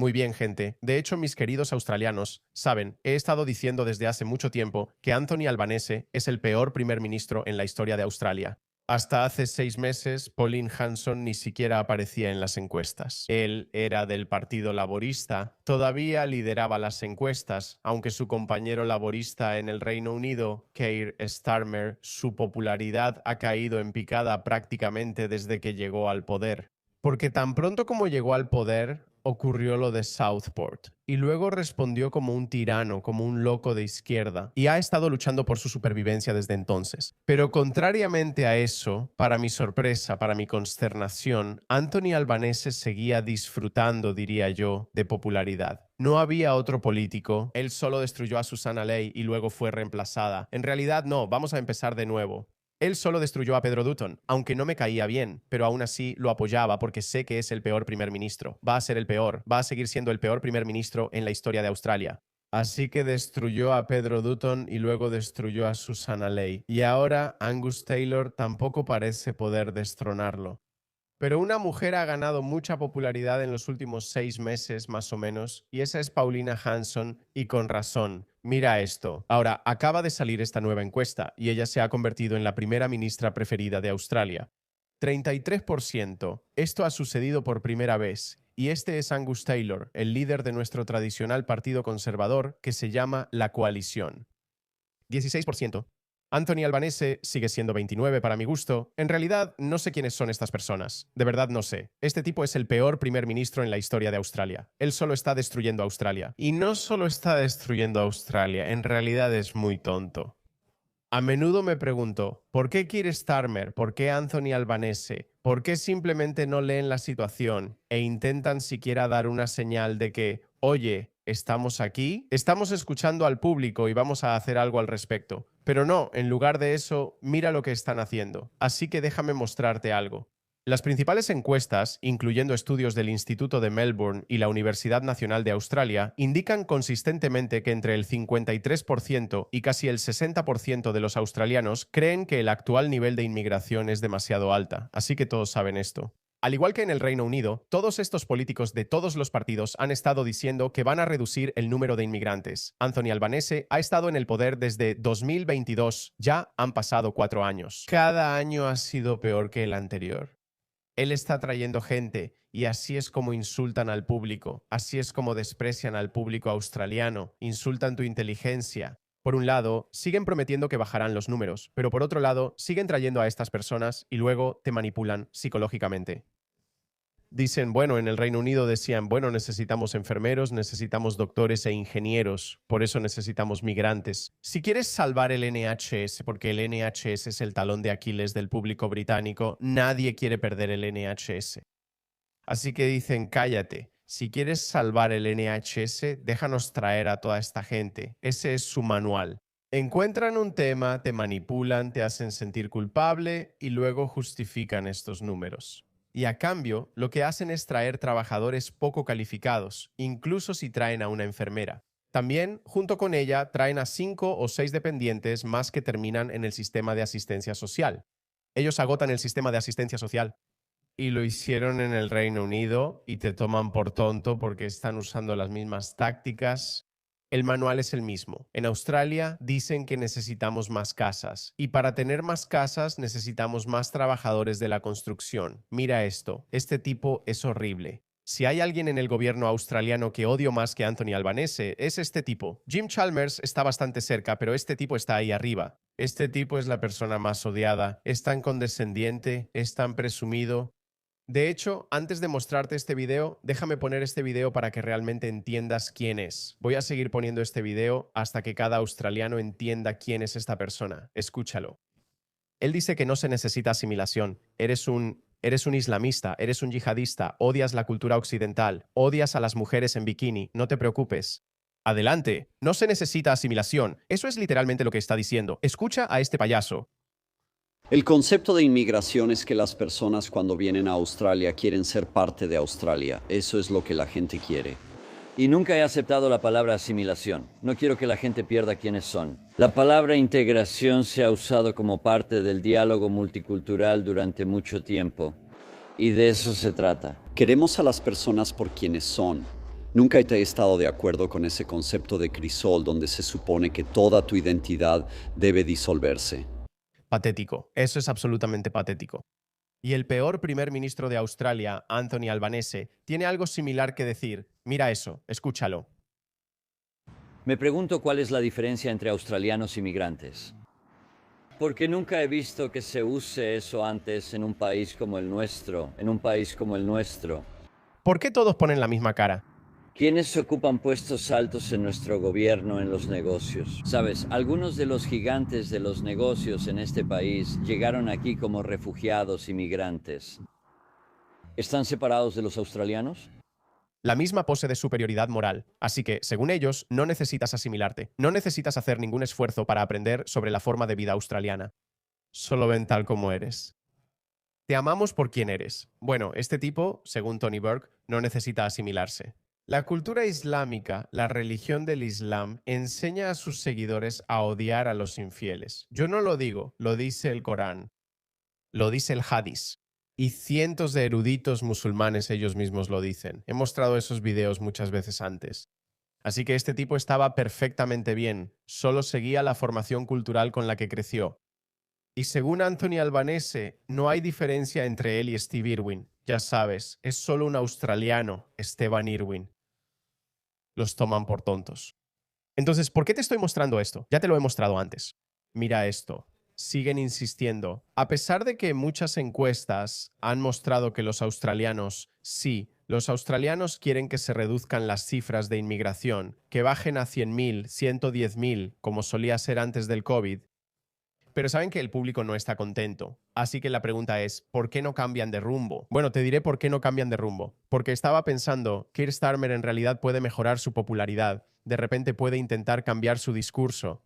Muy bien, gente. De hecho, mis queridos australianos, saben, he estado diciendo desde hace mucho tiempo que Anthony Albanese es el peor primer ministro en la historia de Australia. Hasta hace 6 meses, Pauline Hanson ni siquiera aparecía en las encuestas. Él era del Partido Laborista, todavía lideraba las encuestas, aunque su compañero laborista en el Reino Unido, Keir Starmer, su popularidad ha caído en picada prácticamente desde que llegó al poder. Porque tan pronto como llegó al poder, ocurrió lo de Southport, y luego respondió como un tirano, como un loco de izquierda, y ha estado luchando por su supervivencia desde entonces. Pero contrariamente a eso, para mi sorpresa, para mi consternación, Anthony Albanese seguía disfrutando, diría yo, de popularidad. No había otro político, él solo destruyó a Susana Ley y luego fue reemplazada. En realidad no, vamos a empezar de nuevo. Él solo destruyó a Pedro Dutton, aunque no me caía bien, pero aún así lo apoyaba porque sé que es el peor primer ministro. Va a ser el peor, va a seguir siendo el peor primer ministro en la historia de Australia. Así que destruyó a Pedro Dutton y luego destruyó a Susana Ley. Y ahora Angus Taylor tampoco parece poder destronarlo. Pero una mujer ha ganado mucha popularidad en los últimos 6 meses, más o menos, y esa es Paulina Hanson, y con razón. Mira esto. Ahora, acaba de salir esta nueva encuesta, y ella se ha convertido en la primera ministra preferida de Australia. 33%. Esto ha sucedido por primera vez, y este es Angus Taylor, el líder de nuestro tradicional partido conservador, que se llama La Coalición. 16%. Anthony Albanese sigue siendo 29 para mi gusto. En realidad, no sé quiénes son estas personas. De verdad no sé. Este tipo es el peor primer ministro en la historia de Australia. Él solo está destruyendo Australia. Y no solo está destruyendo Australia, en realidad es muy tonto. A menudo me pregunto, ¿por qué Keir Starmer? ¿Por qué Anthony Albanese? ¿Por qué simplemente no leen la situación e intentan siquiera dar una señal de que, oye, estamos aquí, estamos escuchando al público y vamos a hacer algo al respecto? Pero no, en lugar de eso, mira lo que están haciendo. Así que déjame mostrarte algo. Las principales encuestas, incluyendo estudios del Instituto de Melbourne y la Universidad Nacional de Australia, indican consistentemente que entre el 53% y casi el 60% de los australianos creen que el actual nivel de inmigración es demasiado alta, así que todos saben esto. Al igual que en el Reino Unido, todos estos políticos de todos los partidos han estado diciendo que van a reducir el número de inmigrantes. Anthony Albanese ha estado en el poder desde 2022, ya han pasado 4 años. Cada año ha sido peor que el anterior. Él está trayendo gente y así es como insultan al público, así es como desprecian al público australiano, insultan tu inteligencia. Por un lado, siguen prometiendo que bajarán los números, pero por otro lado, siguen trayendo a estas personas y luego te manipulan psicológicamente. Dicen, bueno, en el Reino Unido decían, bueno, necesitamos enfermeros, necesitamos doctores e ingenieros, por eso necesitamos migrantes. Si quieres salvar el NHS, porque el NHS es el talón de Aquiles del público británico, nadie quiere perder el NHS. Así que dicen, cállate, si quieres salvar el NHS, déjanos traer a toda esta gente. Ese es su manual. Encuentran un tema, te manipulan, te hacen sentir culpable y luego justifican estos números. Y a cambio, lo que hacen es traer trabajadores poco calificados, incluso si traen a una enfermera. También, junto con ella, traen a 5 o 6 dependientes más que terminan en el sistema de asistencia social. Ellos agotan el sistema de asistencia social. Y lo hicieron en el Reino Unido y te toman por tonto porque están usando las mismas tácticas. El manual es el mismo. En Australia dicen que necesitamos más casas y para tener más casas necesitamos más trabajadores de la construcción. Mira esto, este tipo es horrible. Si hay alguien en el gobierno australiano que odio más que Anthony Albanese, es este tipo. Jim Chalmers está bastante cerca, pero este tipo está ahí arriba. Este tipo es la persona más odiada. Es tan condescendiente, es tan presumido. De hecho, antes de mostrarte este video, déjame poner este video para que realmente entiendas quién es. Voy a seguir poniendo este video hasta que cada australiano entienda quién es esta persona. Escúchalo. Él dice que no se necesita asimilación. Eres un islamista, eres un yihadista, odias la cultura occidental, odias a las mujeres en bikini, no te preocupes. Adelante, no se necesita asimilación. Eso es literalmente lo que está diciendo. Escucha a este payaso. El concepto de inmigración es que las personas cuando vienen a Australia quieren ser parte de Australia. Eso es lo que la gente quiere. Y nunca he aceptado la palabra asimilación. No quiero que la gente pierda quiénes son. La palabra integración se ha usado como parte del diálogo multicultural durante mucho tiempo. Y de eso se trata. Queremos a las personas por quienes son. Nunca he estado de acuerdo con ese concepto de crisol donde se supone que toda tu identidad debe disolverse. Patético. Eso es absolutamente patético. Y el peor primer ministro de Australia, Anthony Albanese, tiene algo similar que decir. Mira eso, escúchalo. Me pregunto cuál es la diferencia entre australianos y migrantes. Porque nunca he visto que se use eso antes en un país como el nuestro, ¿Por qué todos ponen la misma cara? ¿Quiénes ocupan puestos altos en nuestro gobierno, en los negocios? Sabes, algunos de los gigantes de los negocios en este país llegaron aquí como refugiados y migrantes. ¿Están separados de los australianos? La misma pose de superioridad moral. Así que, según ellos, no necesitas asimilarte. No necesitas hacer ningún esfuerzo para aprender sobre la forma de vida australiana. Solo ven tal como eres. Te amamos por quien eres. Bueno, este tipo, según Tony Burke, no necesita asimilarse. La cultura islámica, la religión del Islam, enseña a sus seguidores a odiar a los infieles. Yo no lo digo, lo dice el Corán, lo dice el Hadís. Y cientos de eruditos musulmanes ellos mismos lo dicen. He mostrado esos videos muchas veces antes. Así que este tipo estaba perfectamente bien, solo seguía la formación cultural con la que creció. Y según Anthony Albanese, no hay diferencia entre él y Steve Irwin. Ya sabes, es solo un australiano, Esteban Irwin. Los toman por tontos. Entonces, ¿por qué te estoy mostrando esto? Ya te lo he mostrado antes. Mira esto. Siguen insistiendo. A pesar de que muchas encuestas han mostrado que los australianos, sí, los australianos quieren que se reduzcan las cifras de inmigración, que bajen a 100.000, 110.000, como solía ser antes del COVID, pero saben que el público no está contento. Así que la pregunta es, ¿por qué no cambian de rumbo? Bueno, te diré por qué no cambian de rumbo. Porque estaba pensando, Keir Starmer en realidad puede mejorar su popularidad. De repente puede intentar cambiar su discurso.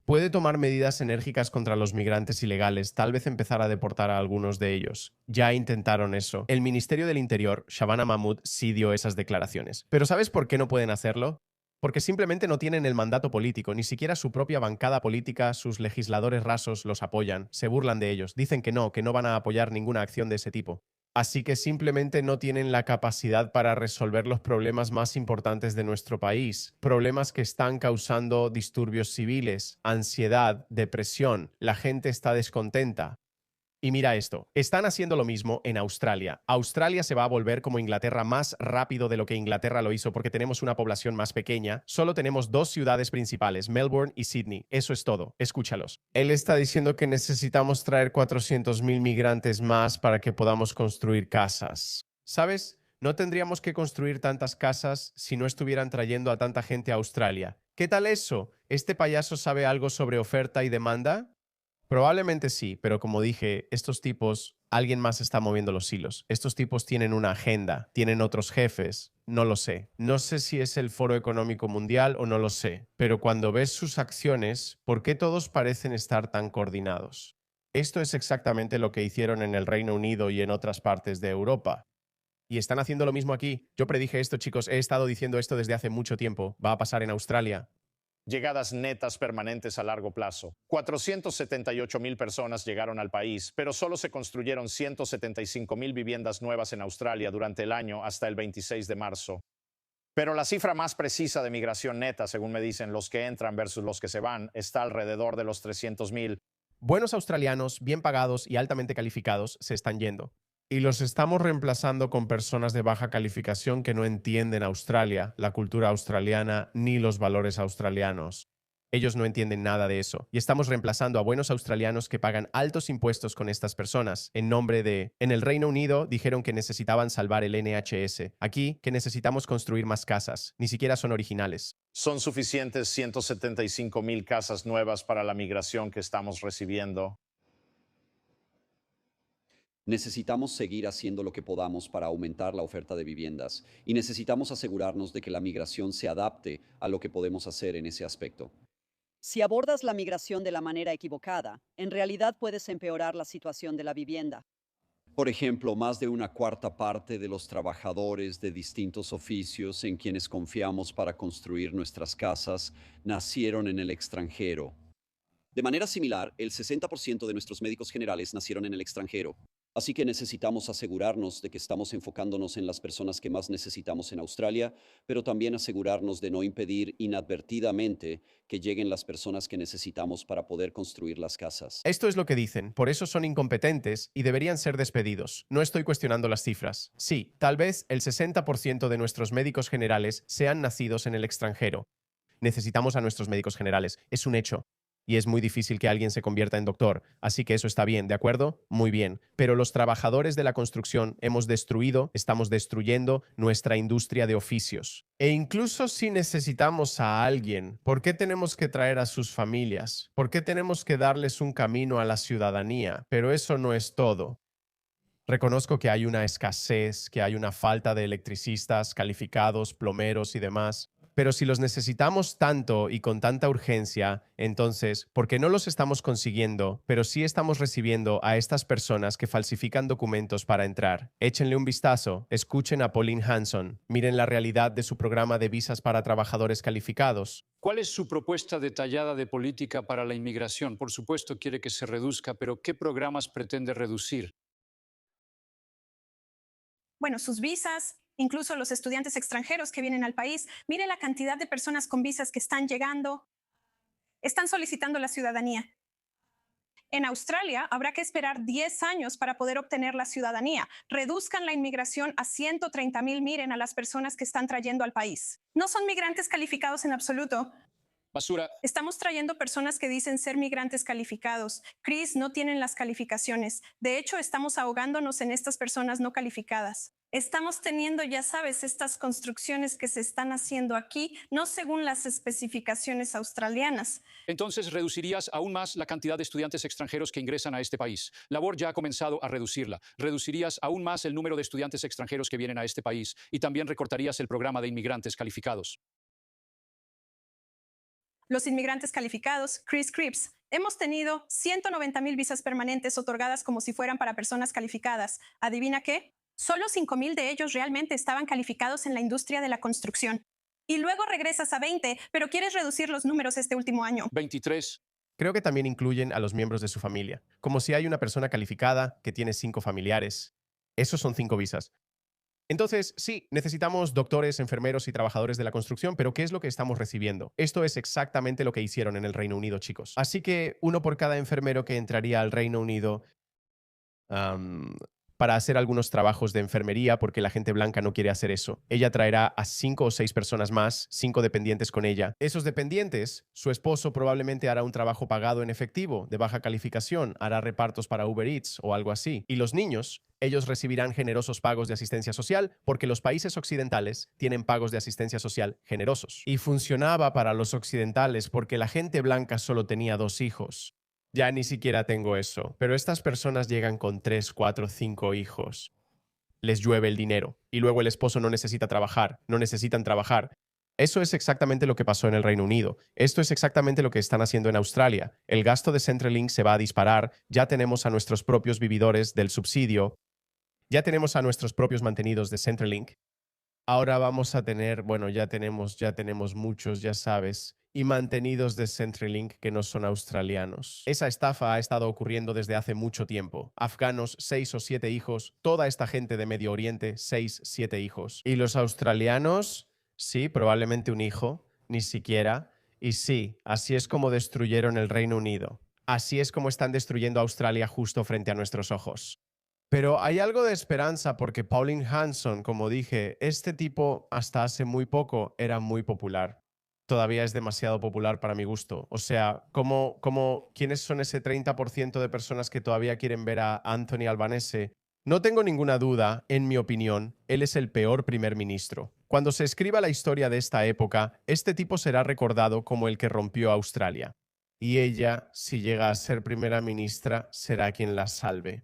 Puede tomar medidas enérgicas contra los migrantes ilegales, tal vez empezar a deportar a algunos de ellos. Ya intentaron eso. El Ministerio del Interior, Shabana Mahmood, sí dio esas declaraciones. Pero ¿sabes por qué no pueden hacerlo? Porque simplemente no tienen el mandato político, ni siquiera su propia bancada política, sus legisladores rasos los apoyan, se burlan de ellos, dicen que no van a apoyar ninguna acción de ese tipo. Así que simplemente no tienen la capacidad para resolver los problemas más importantes de nuestro país, problemas que están causando disturbios civiles, ansiedad, depresión, la gente está descontenta. Y mira esto, están haciendo lo mismo en Australia. Australia se va a volver como Inglaterra más rápido de lo que Inglaterra lo hizo porque tenemos una población más pequeña. Solo tenemos dos ciudades principales, Melbourne y Sydney. Eso es todo. Escúchalos. Él está diciendo que necesitamos traer 400.000 migrantes más para que podamos construir casas. ¿Sabes? No tendríamos que construir tantas casas si no estuvieran trayendo a tanta gente a Australia. ¿Qué tal eso? ¿Este payaso sabe algo sobre oferta y demanda? Probablemente sí, pero como dije, estos tipos, alguien más está moviendo los hilos. Estos tipos tienen una agenda, tienen otros jefes, no lo sé. No sé si es el Foro Económico Mundial o no lo sé, pero cuando ves sus acciones, ¿por qué todos parecen estar tan coordinados? Esto es exactamente lo que hicieron en el Reino Unido y en otras partes de Europa. Y están haciendo lo mismo aquí. Yo predije esto, chicos, he estado diciendo esto desde hace mucho tiempo. Va a pasar en Australia. Llegadas netas permanentes a largo plazo. 478.000 personas llegaron al país, pero solo se construyeron 175.000 viviendas nuevas en Australia durante el año hasta el 26 de marzo. Pero la cifra más precisa de migración neta, según me dicen los que entran versus los que se van, está alrededor de los 300.000. Buenos australianos, bien pagados y altamente calificados se están yendo. Y los estamos reemplazando con personas de baja calificación que no entienden Australia, la cultura australiana ni los valores australianos. Ellos no entienden nada de eso. Y estamos reemplazando a buenos australianos que pagan altos impuestos con estas personas en nombre de... En el Reino Unido dijeron que necesitaban salvar el NHS. Aquí, que necesitamos construir más casas. Ni siquiera son originales. Son suficientes 175.000 casas nuevas para la migración que estamos recibiendo. Necesitamos seguir haciendo lo que podamos para aumentar la oferta de viviendas y necesitamos asegurarnos de que la migración se adapte a lo que podemos hacer en ese aspecto. Si abordas la migración de la manera equivocada, en realidad puedes empeorar la situación de la vivienda. Por ejemplo, más de una cuarta parte de los trabajadores de distintos oficios en quienes confiamos para construir nuestras casas nacieron en el extranjero. De manera similar, el 60% de nuestros médicos generales nacieron en el extranjero. Así que necesitamos asegurarnos de que estamos enfocándonos en las personas que más necesitamos en Australia, pero también asegurarnos de no impedir inadvertidamente que lleguen las personas que necesitamos para poder construir las casas. Esto es lo que dicen, por eso son incompetentes y deberían ser despedidos. No estoy cuestionando las cifras. Sí, tal vez el 60% de nuestros médicos generales sean nacidos en el extranjero. Necesitamos a nuestros médicos generales, es un hecho. Y es muy difícil que alguien se convierta en doctor, así que eso está bien, ¿de acuerdo? Muy bien. Pero los trabajadores de la construcción estamos destruyendo nuestra industria de oficios. E incluso si necesitamos a alguien, ¿por qué tenemos que traer a sus familias? ¿Por qué tenemos que darles un camino a la ciudadanía? Pero eso no es todo. Reconozco que hay una escasez, que hay una falta de electricistas calificados, plomeros y demás. Pero si los necesitamos tanto y con tanta urgencia, entonces, ¿por qué no los estamos consiguiendo, pero sí estamos recibiendo a estas personas que falsifican documentos para entrar? Échenle un vistazo, escuchen a Pauline Hanson, miren la realidad de su programa de visas para trabajadores calificados. ¿Cuál es su propuesta detallada de política para la inmigración? Por supuesto, quiere que se reduzca, pero ¿qué programas pretende reducir? Bueno, sus visas, incluso los estudiantes extranjeros que vienen al país. Mire la cantidad de personas con visas que están llegando, están solicitando la ciudadanía. En Australia habrá que esperar 10 años para poder obtener la ciudadanía. Reduzcan la inmigración a 130,000, miren a las personas que están trayendo al país. No son migrantes calificados en absoluto. Basura. Estamos trayendo personas que dicen ser migrantes calificados. Chris, no tienen las calificaciones. De hecho, estamos ahogándonos en estas personas no calificadas. Estamos teniendo, ya sabes, estas construcciones que se están haciendo aquí, no según las especificaciones australianas. Entonces reducirías aún más la cantidad de estudiantes extranjeros que ingresan a este país. Labor ya ha comenzado a reducirla. Reducirías aún más el número de estudiantes extranjeros que vienen a este país y también recortarías el programa de inmigrantes calificados. Los inmigrantes calificados, Chris Cripps. Hemos tenido 190,000 visas permanentes otorgadas como si fueran para personas calificadas. ¿Adivina qué? Solo 5,000 de ellos realmente estaban calificados en la industria de la construcción. Y luego regresas a 20, pero quieres reducir los números este último año. 23. Creo que también incluyen a los miembros de su familia, como si hay una persona calificada que tiene 5 familiares. Esos son 5 visas. Entonces, sí, necesitamos doctores, enfermeros y trabajadores de la construcción, pero ¿qué es lo que estamos recibiendo? Esto es exactamente lo que hicieron en el Reino Unido, chicos. Así que uno por cada enfermero que entraría al Reino Unido para hacer algunos trabajos de enfermería, porque la gente blanca no quiere hacer eso. Ella traerá a 5 o 6 personas más, 5 dependientes con ella. Esos dependientes, su esposo probablemente hará un trabajo pagado en efectivo, de baja calificación, hará repartos para Uber Eats o algo así. Y los niños, ellos recibirán generosos pagos de asistencia social, porque los países occidentales tienen pagos de asistencia social generosos. Y funcionaba para los occidentales porque la gente blanca solo tenía 2 hijos. Ya ni siquiera tengo eso, pero estas personas llegan con 3, 4, 5 hijos. Les llueve el dinero y luego el esposo no necesita trabajar, no necesitan trabajar. Eso es exactamente lo que pasó en el Reino Unido. Esto es exactamente lo que están haciendo en Australia. El gasto de Centrelink se va a disparar, ya tenemos a nuestros propios vividores del subsidio, ya tenemos a nuestros propios mantenidos de Centrelink. Ahora vamos a tener, bueno, ya tenemos muchos, ya sabes, y mantenidos de Centrelink que no son australianos. Esa estafa ha estado ocurriendo desde hace mucho tiempo. Afganos, 6 o 7 hijos. Toda esta gente de Medio Oriente, 6, 7 hijos. Y los australianos, sí, probablemente un hijo, ni siquiera. Y sí, así es como destruyeron el Reino Unido. Así es como están destruyendo Australia justo frente a nuestros ojos. Pero hay algo de esperanza porque Pauline Hanson, como dije, este tipo hasta hace muy poco era muy popular. Todavía es demasiado popular para mi gusto. O sea, ¿quiénes son ese 30% de personas que todavía quieren ver a Anthony Albanese? No tengo ninguna duda, en mi opinión, él es el peor primer ministro. Cuando se escriba la historia de esta época, este tipo será recordado como el que rompió Australia. Y ella, si llega a ser primera ministra, será quien la salve.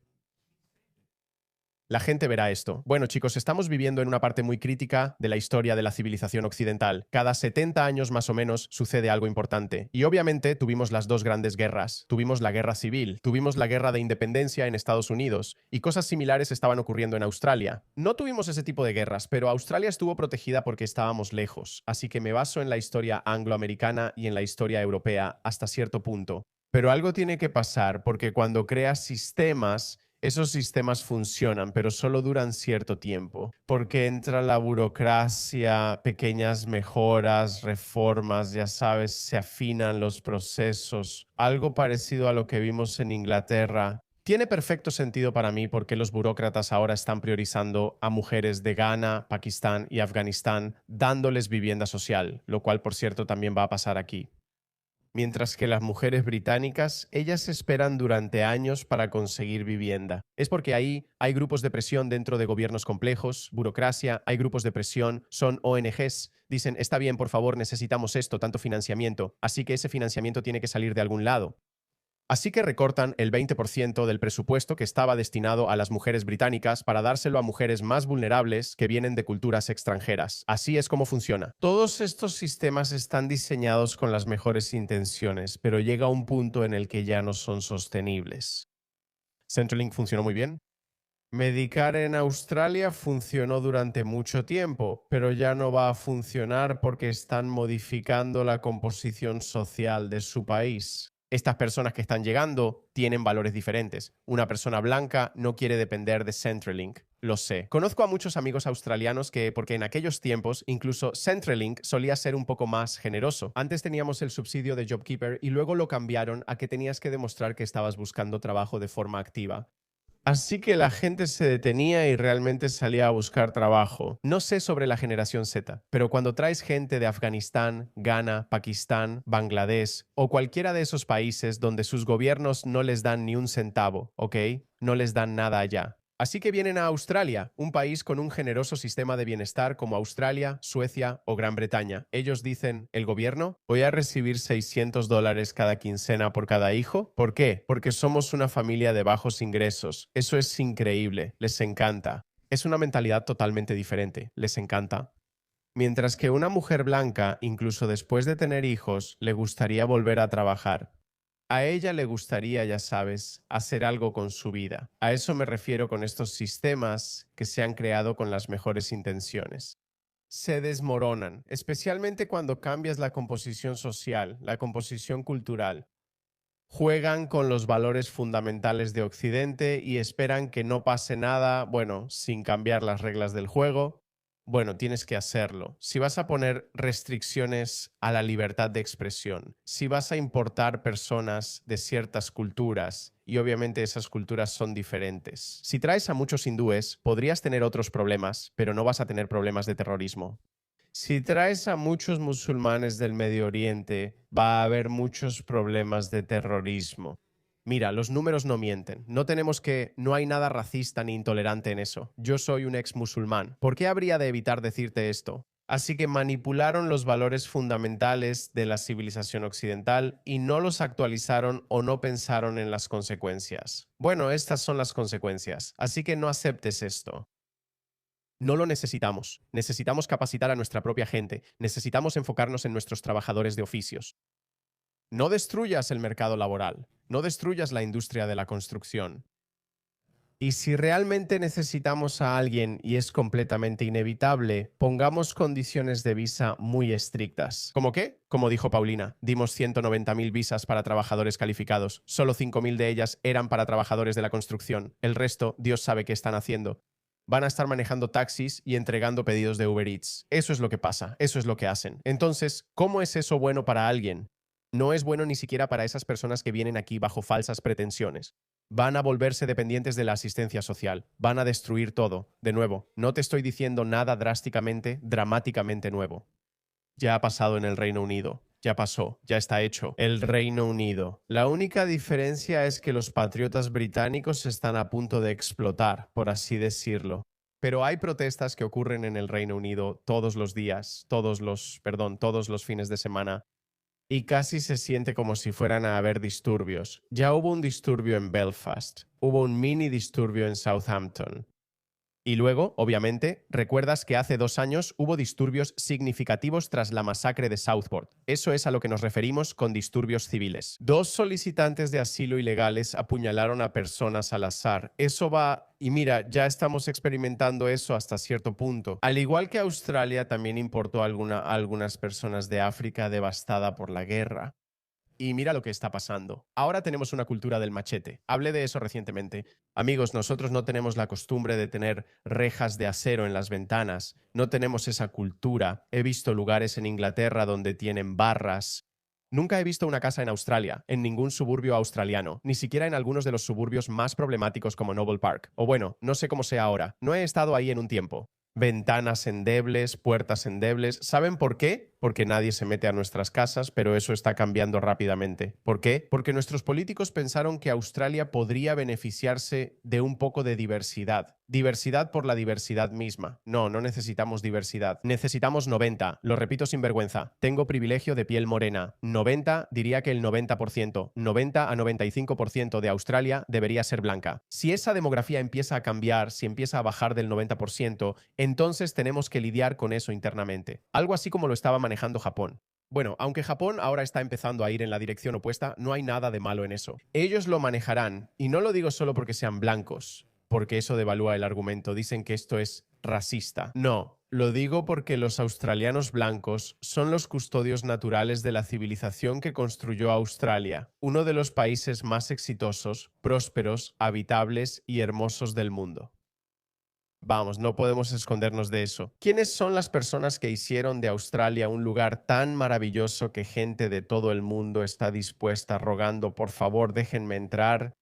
La gente verá esto. Bueno, chicos, estamos viviendo en una parte muy crítica de la historia de la civilización occidental. Cada 70 años más o menos sucede algo importante. Y obviamente tuvimos las 2 grandes guerras. Tuvimos la guerra civil, tuvimos la guerra de independencia en Estados Unidos, y cosas similares estaban ocurriendo en Australia. No tuvimos ese tipo de guerras, pero Australia estuvo protegida porque estábamos lejos. Así que me baso en la historia angloamericana y en la historia europea hasta cierto punto. Pero algo tiene que pasar porque cuando creas sistemas Esos sistemas funcionan, pero solo duran cierto tiempo, porque entra la burocracia, pequeñas mejoras, reformas, ya sabes, se afinan los procesos, algo parecido a lo que vimos en Inglaterra. Tiene perfecto sentido para mí porque los burócratas ahora están priorizando a mujeres de Ghana, Pakistán y Afganistán, dándoles vivienda social, lo cual, por cierto, también va a pasar aquí. Mientras que las mujeres británicas, ellas esperan durante años para conseguir vivienda. Es porque ahí hay grupos de presión dentro de gobiernos complejos, burocracia, hay grupos de presión, son ONGs. Dicen, está bien, por favor, necesitamos esto, tanto financiamiento, así que ese financiamiento tiene que salir de algún lado. Así que recortan el 20% del presupuesto que estaba destinado a las mujeres británicas para dárselo a mujeres más vulnerables que vienen de culturas extranjeras. Así es como funciona. Todos estos sistemas están diseñados con las mejores intenciones, pero llega un punto en el que ya no son sostenibles. Centrelink funcionó muy bien. Medicare en Australia funcionó durante mucho tiempo, pero ya no va a funcionar porque están modificando la composición social de su país. Estas personas que están llegando tienen valores diferentes. Una persona blanca no quiere depender de Centrelink. Lo sé. Conozco a muchos amigos australianos porque en aquellos tiempos incluso Centrelink solía ser un poco más generoso. Antes teníamos el subsidio de JobKeeper y luego lo cambiaron a que tenías que demostrar que estabas buscando trabajo de forma activa. Así que la gente se detenía y realmente salía a buscar trabajo. No sé sobre la generación Z, pero cuando traes gente de Afganistán, Ghana, Pakistán, Bangladesh o cualquiera de esos países donde sus gobiernos no les dan ni un centavo, ¿ok? No les dan nada allá. Así que vienen a Australia, un país con un generoso sistema de bienestar como Australia, Suecia o Gran Bretaña. Ellos dicen, ¿el gobierno? Voy a recibir $600 cada quincena por cada hijo. ¿Por qué? Porque somos una familia de bajos ingresos. Eso es increíble. Les encanta. Es una mentalidad totalmente diferente. Les encanta. Mientras que una mujer blanca, incluso después de tener hijos, le gustaría volver a trabajar. A ella le gustaría, ya sabes, hacer algo con su vida. A eso me refiero con estos sistemas que se han creado con las mejores intenciones. Se desmoronan, especialmente cuando cambias la composición social, la composición cultural. Juegan con los valores fundamentales de Occidente y esperan que no pase nada, sin cambiar las reglas del juego. Tienes que hacerlo. Si vas a poner restricciones a la libertad de expresión, si vas a importar personas de ciertas culturas, y obviamente esas culturas son diferentes. Si traes a muchos hindúes, podrías tener otros problemas, pero no vas a tener problemas de terrorismo. Si traes a muchos musulmanes del Medio Oriente, va a haber muchos problemas de terrorismo. Mira, los números no mienten. No hay nada racista ni intolerante en eso. Yo soy un ex musulmán. ¿Por qué habría de evitar decirte esto? Así que manipularon los valores fundamentales de la civilización occidental y no los actualizaron o no pensaron en las consecuencias. Estas son las consecuencias. Así que no aceptes esto. No lo necesitamos. Necesitamos capacitar a nuestra propia gente. Necesitamos enfocarnos en nuestros trabajadores de oficios. No destruyas el mercado laboral, no destruyas la industria de la construcción. Y si realmente necesitamos a alguien y es completamente inevitable, pongamos condiciones de visa muy estrictas. ¿Cómo qué? Como dijo Paulina, dimos 190.000 visas para trabajadores calificados. Solo 5.000 de ellas eran para trabajadores de la construcción. El resto, Dios sabe qué están haciendo. Van a estar manejando taxis y entregando pedidos de Uber Eats. Eso es lo que pasa, eso es lo que hacen. Entonces, ¿cómo es eso bueno para alguien? No es bueno ni siquiera para esas personas que vienen aquí bajo falsas pretensiones. Van a volverse dependientes de la asistencia social. Van a destruir todo. De nuevo, no te estoy diciendo nada dramáticamente nuevo. Ya ha pasado en el Reino Unido. Ya pasó. Ya está hecho. El Reino Unido. La única diferencia es que los patriotas británicos están a punto de explotar, por así decirlo. Pero hay protestas que ocurren en el Reino Unido todos los días, todos los fines de semana. Y casi se siente como si fueran a haber disturbios. Ya hubo un disturbio en Belfast, hubo un mini disturbio en Southampton. Y luego, obviamente, recuerdas que hace 2 años hubo disturbios significativos tras la masacre de Southport. Eso es a lo que nos referimos con disturbios civiles. 2 solicitantes de asilo ilegales apuñalaron a personas al azar. Eso va... Y mira, ya estamos experimentando eso hasta cierto punto. Al igual que Australia, también importó a algunas personas de África devastada por la guerra. Y mira lo que está pasando. Ahora tenemos una cultura del machete. Hablé de eso recientemente. Amigos, nosotros no tenemos la costumbre de tener rejas de acero en las ventanas. No tenemos esa cultura. He visto lugares en Inglaterra donde tienen barras. Nunca he visto una casa en Australia, en ningún suburbio australiano, ni siquiera en algunos de los suburbios más problemáticos como Noble Park. O bueno, no sé cómo sea ahora. No he estado ahí en un tiempo. Ventanas endebles, puertas endebles. ¿Saben por qué? Porque nadie se mete a nuestras casas, pero eso está cambiando rápidamente. ¿Por qué? Porque nuestros políticos pensaron que Australia podría beneficiarse de un poco de diversidad. Diversidad por la diversidad misma. No, no necesitamos diversidad. Necesitamos 90. Lo repito sin vergüenza. Tengo privilegio de piel morena. 90, diría que el 90%. 90 a 95% de Australia debería ser blanca. Si esa demografía empieza a cambiar, si empieza a bajar del 90%, entonces tenemos que lidiar con eso internamente. Algo así como lo estaba manejando Japón. Bueno, aunque Japón ahora está empezando a ir en la dirección opuesta, no hay nada de malo en eso. Ellos lo manejarán, y no lo digo solo porque sean blancos, porque eso devalúa el argumento. Dicen que esto es racista. No, lo digo porque los australianos blancos son los custodios naturales de la civilización que construyó Australia, uno de los países más exitosos, prósperos, habitables y hermosos del mundo. Vamos, no podemos escondernos de eso. ¿Quiénes son las personas que hicieron de Australia un lugar tan maravilloso que gente de todo el mundo está dispuesta rogando, por favor, déjenme entrar?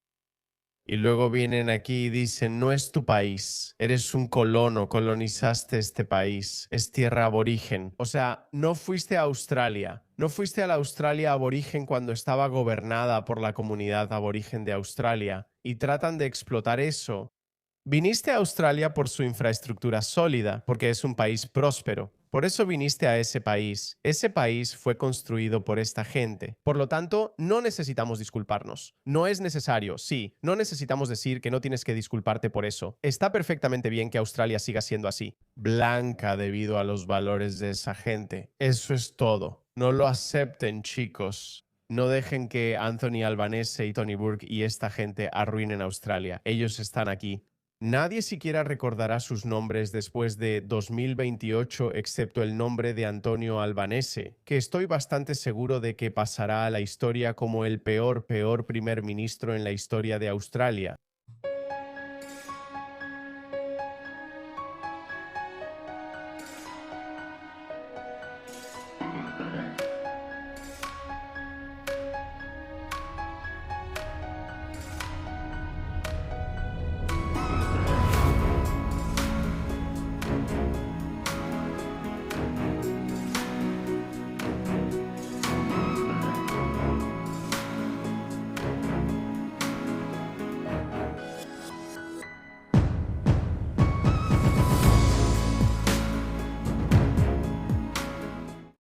Y luego vienen aquí y dicen, no es tu país, eres un colono, colonizaste este país, es tierra aborigen. O sea, no fuiste a Australia, no fuiste a la Australia aborigen cuando estaba gobernada por la comunidad aborigen de Australia y tratan de explotar eso. Viniste a Australia por su infraestructura sólida, porque es un país próspero. Por eso viniste a ese país. Ese país fue construido por esta gente. Por lo tanto, no necesitamos disculparnos. No es necesario, sí. No necesitamos decir que no tienes que disculparte por eso. Está perfectamente bien que Australia siga siendo así. Blanca debido a los valores de esa gente. Eso es todo. No lo acepten, chicos. No dejen que Anthony Albanese y Tony Burke y esta gente arruinen Australia. Ellos están aquí. Nadie siquiera recordará sus nombres después de 2028 excepto el nombre de Antonio Albanese, que estoy bastante seguro de que pasará a la historia como el peor primer ministro en la historia de Australia.